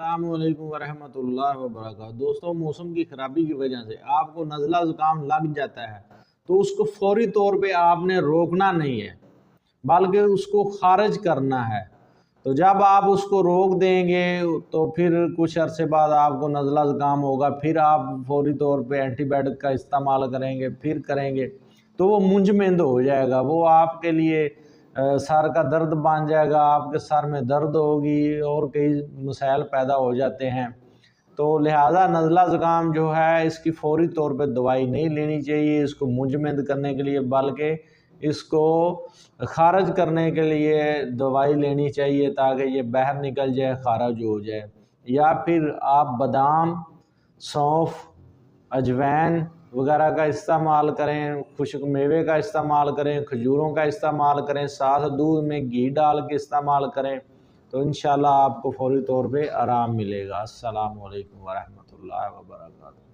السلام علیکم ورحمۃ اللہ وبرکاتہ۔ دوستوں، موسم کی خرابی کی وجہ سے آپ کو نزلہ زکام لگ جاتا ہے تو اس کو فوری طور پہ آپ نے روکنا نہیں ہے بلکہ اس کو خارج کرنا ہے۔ تو جب آپ اس کو روک دیں گے تو پھر کچھ عرصے بعد آپ کو نزلہ زکام ہوگا، پھر آپ فوری طور پہ اینٹی بائیوٹک کا استعمال کریں گے تو وہ منجمد ہو جائے گا، وہ آپ کے لیے سر کا درد بن جائے گا، آپ کے سر میں درد ہوگی اور کئی مسائل پیدا ہو جاتے ہیں۔ تو لہٰذا نزلہ زکام جو ہے اس کی فوری طور پہ دوائی نہیں لینی چاہیے اس کو منجمد کرنے کے لیے، بلکہ اس کو خارج کرنے کے لیے دوائی لینی چاہیے تاکہ یہ باہر نکل جائے، خارج ہو جائے۔ یا پھر آپ بادام، سونف، اجوین وغیرہ کا استعمال کریں، خشک میوے کا استعمال کریں، کھجوروں کا استعمال کریں، ساتھ دودھ میں گھی ڈال کے استعمال کریں تو انشاءاللہ آپ کو فوری طور پہ آرام ملے گا۔ السلام علیکم ورحمۃ اللہ وبرکاتہ۔